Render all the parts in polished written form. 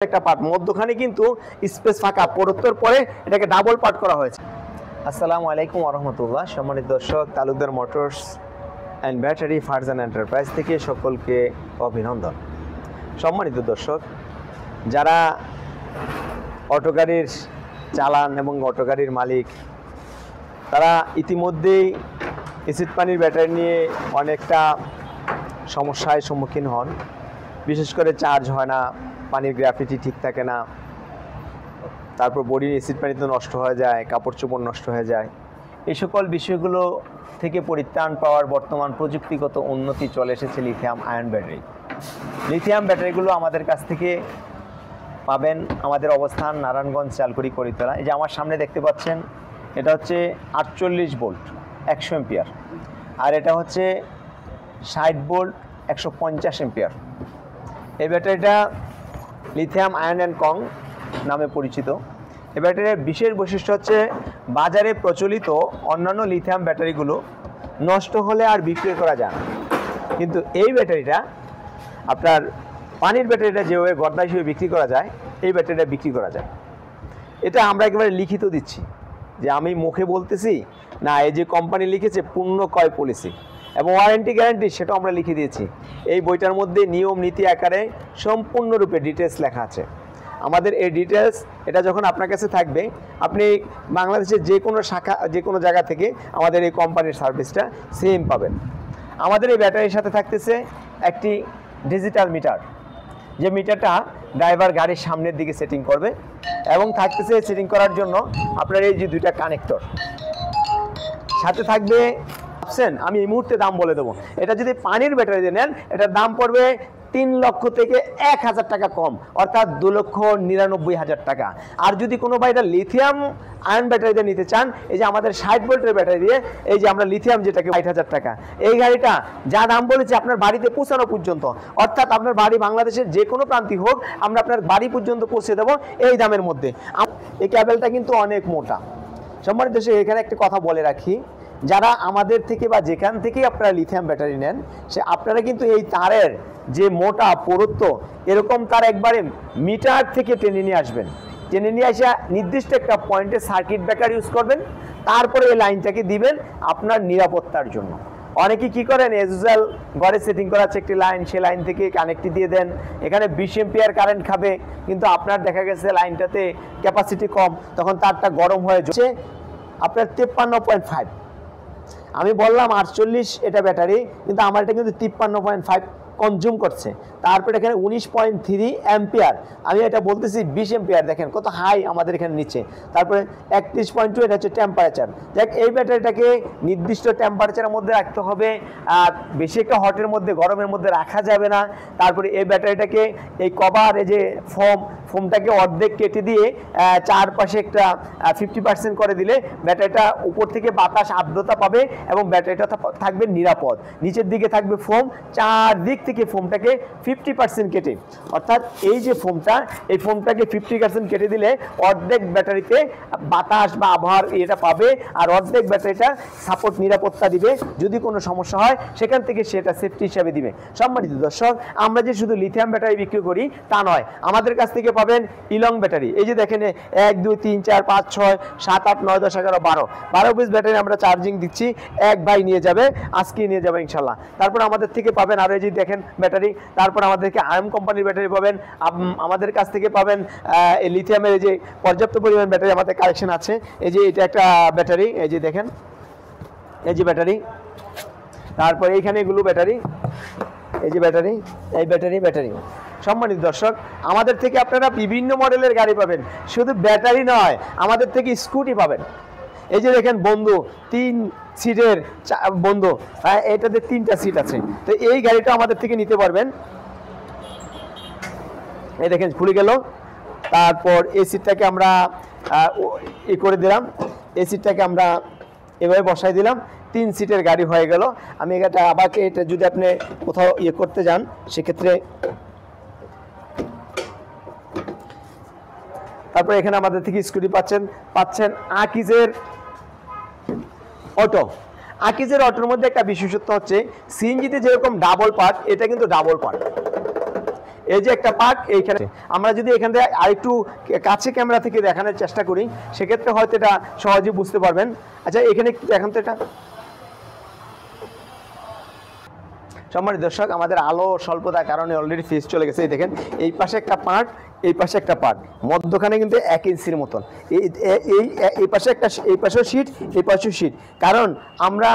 একটা পার্ট মধ্যখানে কিন্তু স্পেস ফাঁকা পরোত্তর পরে এটাকে ডাবল পার্ট করা হয়েছে। আসসালামু আলাইকুম ওয়া রাহমাতুল্লাহ। সম্মানিত দর্শক, Talukdar motors and battery Farzan enterprise থেকে সকলকে অভিনন্দন। সম্মানিত দর্শক, যারা অটো গাড়ির চালান এবং অটো গাড়ির মালিক, তারা ইতিমধ্যেই এসিড পানির ব্যাটারি নিয়ে অনেকটা সমস্যার সম্মুখীন হন। বিশেষ করে চার্জ হয় না, পানির গ্রাফিটি ঠিক থাকে না, তারপর বডির অ্যাসিড পানিতে নষ্ট হয়ে যায়, কাপড় চোপড় নষ্ট হয়ে যায়। এই সকল বিষয়গুলো থেকে পরিত্রাণ পাওয়ার বর্তমান প্রযুক্তিগত উন্নতি চলে এসেছে লিথিয়াম আয়ন ব্যাটারি। লিথিয়াম ব্যাটারিগুলো আমাদের কাছ থেকে পাবেন। আমাদের অবস্থান নারায়ণগঞ্জ চালকুড়ি করিতলা। এই যে আমার সামনে দেখতে পাচ্ছেন, এটা হচ্ছে 48 ভোল্ট 100 এম্পিয়ার, আর এটা হচ্ছে 60 ভোল্ট 150 এম্পিয়ার। এই ব্যাটারিটা লিথিয়াম আয়ন অ্যান্ড কং নামে পরিচিত। এই ব্যাটারির বিশেষ বৈশিষ্ট্য হচ্ছে, বাজারে প্রচলিত অন্যান্য লিথিয়াম ব্যাটারিগুলো নষ্ট হলে আর বিক্রি করা যায় না, কিন্তু এই ব্যাটারিটা আপনার পানির ব্যাটারিটা যেভাবে গর্দা হিসেবে বিক্রি করা যায়, এই ব্যাটারিটা বিক্রি করা যায়। এটা আমরা একেবারে লিখিত দিচ্ছি, যে আমি মুখে বলতেছি না, এই যে কোম্পানি লিখেছে পূর্ণ ক্রয় পলিসি এবং ওয়ারেন্টি গ্যারান্টি, সেটাও আমরা লিখে দিয়েছি। এই বইটার মধ্যে নিয়ম নীতি আকারে সম্পূর্ণরূপে ডিটেলস লেখা আছে। আমাদের এই ডিটেলস এটা যখন আপনার কাছে থাকবে, আপনি বাংলাদেশের যে কোনো শাখা, যে কোনো জায়গা থেকে আমাদের এই কোম্পানির সার্ভিসটা সেম পাবেন। আমাদের এই ব্যাটারির সাথে থাকতেছে একটি ডিজিটাল মিটার, যে মিটারটা ড্রাইভার গাড়ির সামনের দিকে সেটিং করবে, এবং থাকতেছে সেটিং করার জন্য আপনার এই যে দুইটা কানেক্টর সাথে থাকবে। আমি এই মুহূর্তে দাম বলে দেবো। এটা যদি পানির ব্যাটারি দিয়ে নেন, এটার দাম পড়বে 3 লক্ষ থেকে 1,000 টাকা কম, অর্থাৎ 2,99,000 টাকা। আর যদি কোনো ভাই এটা লিথিয়াম আয়ন ব্যাটারি দিয়ে নিতে চান, এই যে আমাদের 60 ভোল্টের ব্যাটারি দিয়ে, এই যে আমরা লিথিয়াম যেটাকে 60,000 টাকা। এই গাড়িটা যা দাম বলেছি আপনার বাড়িতে পৌঁছানো পর্যন্ত, অর্থাৎ আপনার বাড়ি বাংলাদেশের যে কোনো প্রান্তে হোক, আমরা আপনার বাড়ি পর্যন্ত পৌঁছে দেবো এই দামের মধ্যে। এই ক্যাবেলটা কিন্তু অনেক মোটা। সম্মানিত দর্শক, এখানে একটা কথা বলে রাখি, যারা আমাদের থেকে বা যেখান থেকেই আপনারা লিথিয়াম ব্যাটারি নেন, সে আপনারা কিন্তু এই তারের যে মোটা পুরুত্ব, এরকম তার একবারে মিটার থেকে টেনে নিয়ে আসবেন। টেনে নিয়ে আসা নির্দিষ্ট একটা পয়েন্টে সার্কিট ব্রেকার ইউজ করবেন, তারপরে এই লাইনটাকে দিবেন আপনার নিরাপত্তার জন্য। অনেকে কি করেন, এজ ইউজুয়াল ঘরে সেটিং করা আছে একটি লাইন, সে লাইন থেকে কানেক্টটি দিয়ে দেন, এখানে 20 এম্পিয়ার কারেন্ট খাবে, কিন্তু আপনার দেখা গেছে লাইনটাতে ক্যাপাসিটি কম, তখন তারটা গরম হয়ে যাচ্ছে আপনার 53.5। আমি বললাম 48 এটা ব্যাটারি, কিন্তু আমার এটা কিন্তু 53.5 কনজিউম করছে। তারপরে এখানে 19.3 অ্যাম্পিয়ার, আমি এটা বলতেছি 20 এম্পিয়ার। দেখেন কত হাই আমাদের এখানে নিচে। তারপরে 31.2, এটা হচ্ছে টেম্পারেচার। দেখ, এই ব্যাটারিটাকে নির্দিষ্ট টেম্পারেচারের মধ্যে রাখতে হবে, আর বেশি একটা হটের মধ্যে, গরমের মধ্যে রাখা যাবে না। তারপরে এই ব্যাটারিটাকে এই কভার, এই যে ফোমটাকে অর্ধেক কেটে দিয়ে চারপাশে একটা 50% করে দিলে ব্যাটারিটা উপর থেকে বাতাস আর্দ্রতা পাবে এবং ব্যাটারিটা থাকবে নিরাপদ। নিচের দিকে থাকবে ফোম, চারদিক থেকে ফোমটাকে 50% কেটে, অর্থাৎ এই যে ফোমটা, এই ফোমটাকে 50% কেটে দিলে অর্ধেক ব্যাটারিতে বাতাস বা আবহাওয়ার এটা পাবে, আর অর্ধেক ব্যাটারিটা সাপোর্ট নিরাপত্তা দিবে। যদি কোনো সমস্যা হয় সেখান থেকে সেটা সেফটি হিসাবে দিবে। সম্মানিত দর্শক, আমরা যে শুধু লিথিয়াম ব্যাটারি বিক্রি করি তা নয়, আমাদের কাছ থেকে পাবেন ইলং ব্যাটারি। এই যে দেখেন 1, 2, 3, 4, 5, 6, 7, 8, 9, 10, 11, 12 পিস ব্যাটারি আমরা চার্জিং দিচ্ছি। এক ভাই নিয়ে যাবে, আজকে নিয়ে যাবে ইনশাল্লাহ। তারপর আমাদের থেকে পাবেন আরো এই যে দেখেন ব্যাটারি, তারপর আমাদেরকে আয়ন কোম্পানির ব্যাটারি পাবেন। আমাদের কাছ থেকে পাবেন এই লিথিয়ামের এই যে পর্যাপ্ত পরিমাণ ব্যাটারি আমাদের কালেকশন আছে। এই যে এটা একটা ব্যাটারি, এই যে দেখেন, এই যে ব্যাটারি, তারপর এইখানে এগুলো ব্যাটারি, এই যে ব্যাটারি, এই ব্যাটারি। সম্মানিত দর্শক, আমাদের থেকে আপনারা বিভিন্ন মডেলের গাড়ি পাবেন, শুধু ব্যাটারি নয়, আমাদের থেকে স্কুটি পাবেন। এই যে দেখেন বন্ধু, 3 সিটের বন্ধু, এটাতে 3টা সিট আছে, তো এই গাড়িটা আমাদের থেকে নিতে পারবেন। এই দেখেন খুলে গেল। তারপর এই সিটটাকে আমরা করে দিলাম, এই সিটটাকে আমরা এভাবে বসাই দিলাম, 3 সিটের গাড়ি হয়ে গেল। আমি এটা আবার এটা যদি আপনি কোথাও করতে যান, সেক্ষেত্রে তারপরে এখানে আমাদের থেকে স্কুটি পাচ্ছেন আকিজের অটো। আকিজের অটোর মধ্যে একটা বিশেষত্ব হচ্ছে, সিএনজিতে যেরকম ডাবল পার্ট, এটা কিন্তু ডাবল পার্ট। এই যে একটা পার্ট এইখানে, আমরা যদি এখান থেকে আরেকটু কাছে ক্যামেরা থেকে দেখানোর চেষ্টা করি সেক্ষেত্রে হয়তো এটা সহজে বুঝতে পারবেন। আচ্ছা এখানে একটু দেখান তো এটা। সম্মানিত দর্শক, আমাদের আলো স্বল্পতার কারণে অলরেডি ফেস চলে গেছে। এই দেখেন এই পাশে একটা পার্ট, এই পাশে একটা পার্ট, মধ্যখানে কিন্তু 1 ইঞ্চির মতন। এই পাশে একটা, এই পাশেও শীট, এই পাশেও শীট। কারণ আমরা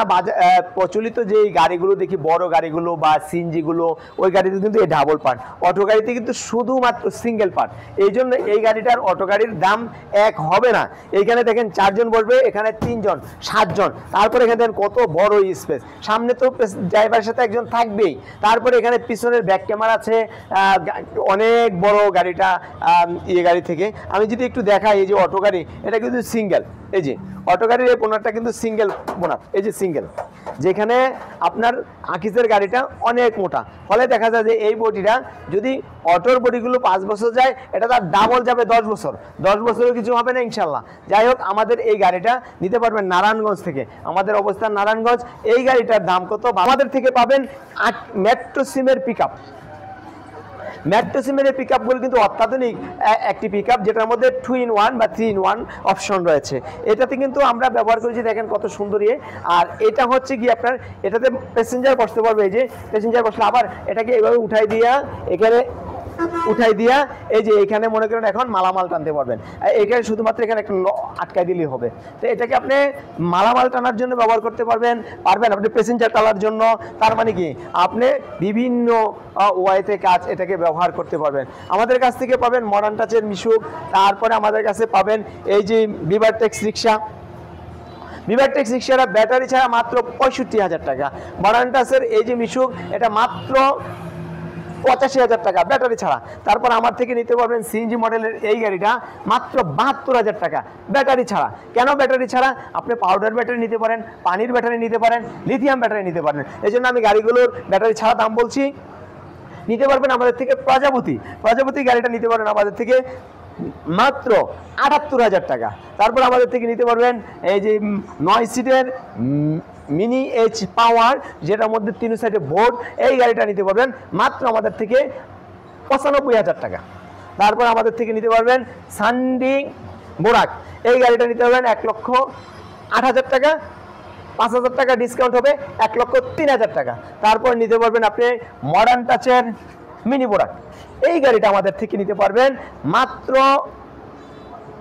প্রচলিত যে গাড়িগুলো দেখি, বড় গাড়িগুলো বা সিএনজিগুলো, ওই গাড়িতে কিন্তু এই ডাবল পার্ট। অটো গাড়িতে কিন্তু শুধুমাত্র সিঙ্গেল পার্ট। এই জন্য এই গাড়িটার অটো গাড়ির দাম এক হবে না। এইখানে দেখেন 4 জন বসবে, এখানে 3 জন, 7 জন। তারপরে এখানে দেখেন কত বড় স্পেস, সামনে তো ড্রাইভারের সাথে একজন থাকবেই। তারপরে এখানে পিছনের ব্যাক ক্যামেরা আছে, অনেক বড় গাড়িটা। গাড়ি থেকে আমি যদি একটু দেখাই, এই যে অটো গাড়ি, এটা কিন্তু সিঙ্গেল। এই যে অটো গাড়ির এই বোনারটা কিন্তু সিঙ্গেল বোনার, এই যে সিঙ্গেল। যেখানে আপনার আকিজের গাড়িটা অনেক মোটা, ফলে দেখা যায় যে এই বডিটা যদি অটোর বডিগুলো 5 বছর যায়, এটা তার ডাবল যাবে 10 বছর। 10 বছরও কিছু হবে না ইনশাল্লাহ। যাই হোক, আমাদের এই গাড়িটা নিতে পারবেন নারায়ণগঞ্জ থেকে। আমাদের অবস্থান নারায়ণগঞ্জ। এই গাড়িটার দাম কত? আমাদের থেকে পাবেন মেট্রো সিমের পিক আপ। মেট্রো সিমের পিক আপগুলো কিন্তু অত্যাধুনিক একটি পিক আপ, যেটার মধ্যে 2 in 1 বা 3 in 1 অপশন রয়েছে। এটাতে কিন্তু আমরা ব্যবহার করেছি, দেখেন কত সুন্দর। আর এটা হচ্ছে কি আপনার, এটাতে প্যাসেঞ্জার বসতে পারবে। এই যে প্যাসেঞ্জার বসলে আবার এটাকে এইভাবে উঠাই দিয়া, এখানে উঠাই দিয়া, এই যে এখানে মনে করেন এখন মালামাল টানতে পারবেন। এখানে শুধুমাত্র এখানে একটা আটকাই দিলেই হবে। তো এটাকে আপনি মালামাল টানার জন্য ব্যবহার করতে পারবেন, আপনি প্যাসেঞ্জার টানার জন্য। তার মানে কি আপনি বিভিন্ন ওয়াইতে কাজ এটাকে ব্যবহার করতে পারবেন। আমাদের কাছ থেকে পাবেন মডার্ন টাচের মিশুক। তারপরে আমাদের কাছে পাবেন এই যে বিভারটেক্স রিক্সা। বিভারটেক্স রিক্সাটা ব্যাটারি ছাড়া মাত্র 65,000 টাকা। মডার্ন টাচের এই যে মিশুক, এটা মাত্র 85,000 টাকা ব্যাটারি ছাড়া। তারপর আমার থেকে নিতে পারবেন সিএনজি মডেলের এই গাড়িটা মাত্র 72,000 টাকা ব্যাটারি ছাড়া। কেন ব্যাটারি ছাড়া? আপনি পাউডার ব্যাটারি নিতে পারেন, পানির ব্যাটারি নিতে পারেন, লিথিয়াম ব্যাটারি নিতে পারেন। এই জন্য আমি গাড়িগুলোর ব্যাটারি ছাড়া দাম বলছি। নিতে পারবেন আমাদের থেকে প্রজাপতি গাড়িটা নিতে পারেন আমাদের থেকে মাত্র 78,000 টাকা। তারপর আমাদের থেকে নিতে পারবেন এই যে 9 সিটের মিনি এইচ পাওয়ার, যেটার মধ্যে 3 সাইডে বোর্ড, এই গাড়িটা নিতে পারবেন মাত্র আমাদের থেকে 95,000 টাকা। তারপর আমাদের থেকে নিতে পারবেন সানডি বোরাক, এই গাড়িটা নিতে পারবেন 1,08,000 টাকা। 5,000 টাকা ডিসকাউন্ট হবে, 1,03,000 টাকা। তারপর নিতে পারবেন আপনি মডার্ন টাচের মিনি বোরাক, এই গাড়িটা আমাদের থেকে নিতে পারবেন মাত্র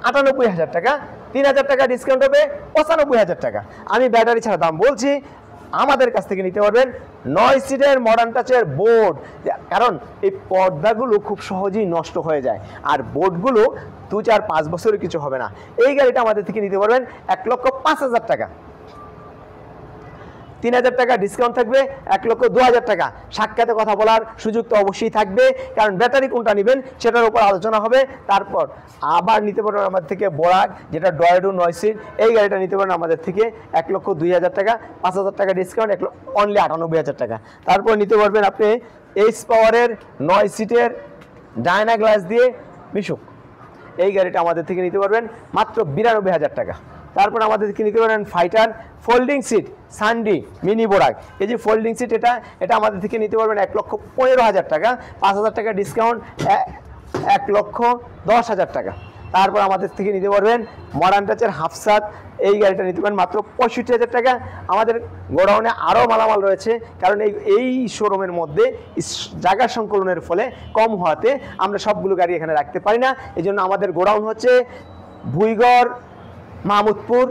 98,000 টাকা। 3,000 টাকা ডিসকাউন্ট হবে, 95,000 টাকা। আমি ব্যাটারি ছাড়া দাম বলছি। আমাদের কাছ থেকে নিতে পারবেন 9 সিটের মডার্ন টাচের বোর্ড, কারণ এই পর্দাগুলো খুব সহজেই নষ্ট হয়ে যায়, আর বোর্ডগুলো 2, 4, 5 বছরের কিছু হবে না। এই গাড়িটা আমাদের থেকে নিতে পারবেন 1,05,000 টাকা। 3,000 টাকা ডিসকাউন্ট থাকবে, 1,02,000 টাকা। সাক্ষাতে কথা বলার সুযোগ তো অবশ্যই থাকবে, কারণ ব্যাটারি কোনটা নেবেন সেটার উপর আলোচনা হবে। তারপর আবার নিতে পারবেন আমাদের থেকে বোরাক, যেটা ডয়েডো 9 সিট, এই গাড়িটা নিতে পারেন আমাদের থেকে 1,02,000 টাকা। 5,000 টাকা ডিসকাউন্ট, অনলি 98,000 টাকা। তারপর নিতে পারবেন আপনি এইচ পাওয়ারের 9 সিটের ডায়না গ্লাস দিয়ে মিশুক, এই গাড়িটা আমাদের থেকে নিতে পারবেন মাত্র 92,000 টাকা। তারপর আমাদের থেকে নিতে পারেন ফাইটার ফোল্ডিং সিট সানডি মিনি বোরাক, এই যে ফোল্ডিং সিট, এটা আমাদের থেকে নিতে পারবেন 1,15,000 টাকা। 5,000 টাকা ডিসকাউন্ট, 1,10,000 টাকা। তারপর আমাদের থেকে নিতে পারবেন মডার্ন টাচের হাফসাত, এই গাড়িটা নিতে পারেন মাত্র 65,000 টাকা। আমাদের গোডাউনে আরও মালামাল রয়েছে, কারণ এই শোরুমের মধ্যে জায়গা সংকলনের ফলে কম হওয়াতে আমরা সবগুলো গাড়ি এখানে রাখতে পারি না। এই জন্য আমাদের গোডাউন হচ্ছে ভুইগড়, মাহমুদপুর,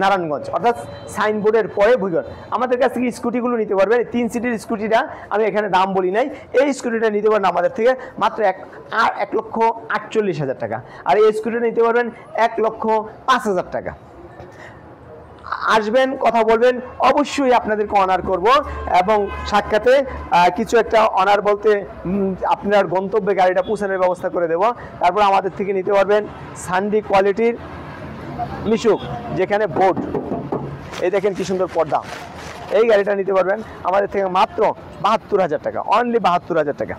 নারায়ণগঞ্জ, অর্থাৎ সাইনবোর্ডের পরে ভুইগড়। আমাদের কাছ থেকে স্কুটিগুলো নিতে পারবেন। 3 সিটের স্কুটিটা আমি এখানে দাম বলি নাই, এই স্কুটিটা নিতে পারেন আমাদের থেকে মাত্র 1,48,000 টাকা। আর এই স্কুটিটা নিতে পারবেন 1,05,000 টাকা। আসবেন, কথা বলবেন, অবশ্যই আপনাদেরকে অনার করব, এবং সাক্ষাতে কিছু একটা অনার বলতে আপনার গন্তব্যে গাড়িটা পৌঁছানোর ব্যবস্থা করে দেব। তারপর আমাদের থেকে নিতে পারবেন সানডি কোয়ালিটির মিশুক, যেখানে বোর্ড, এই দেখেন কি সুন্দর পর্দা, এই গাড়িটা নিতে পারবেন আমাদের থেকে মাত্র 72,000 টাকা, অনলি 72,000 টাকা।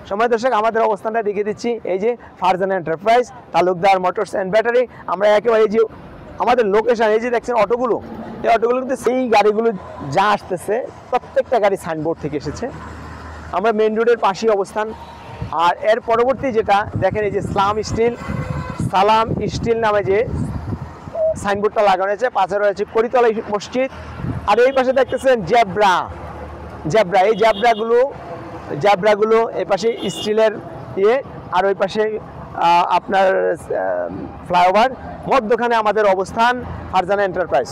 সময় দর্শক, আমাদের অবস্থানটা দেখিয়ে দিচ্ছি। এই যে Farzana enterprise, Talukdar motors and battery. আমরা একেবারে এই যে আমাদের লোকেশন, এই যে দেখছেন অটোগুলো, এই অটোগুলো কিন্তু সেই গাড়িগুলো যা আসতেছে প্রত্যেকটা গাড়ি সাইনবোর্ড থেকে এসেছে। আমরা মেন রোডের পাশেই অবস্থান। আর এর পরবর্তী যেটা দেখেন, এই যে সালাম স্টিল নামে যে সাইনবোর্ডটা লাগানো হয়েছে, পাশে রয়েছে করিতলা মসজিদ। আর এই পাশে দেখতেছেন জ্যাব্রা, এই জ্যাব্রাগুলো এই পাশে স্টিলের ইয়ে, আর ওই পাশে আপনার ফ্লাইওভার, মধ্যখানে আমাদের অবস্থান ফারজানা এন্টারপ্রাইজ।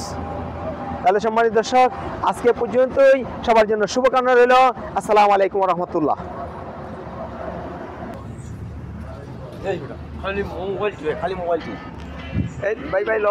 তাহলে সম্মানিত দর্শক, আজকে পর্যন্তই, সবার জন্য শুভকামনা রইল। আসসালামু আলাইকুম ওয়া রাহমাতুল্লাহ। খালি মোবাইল, এই ভাই ল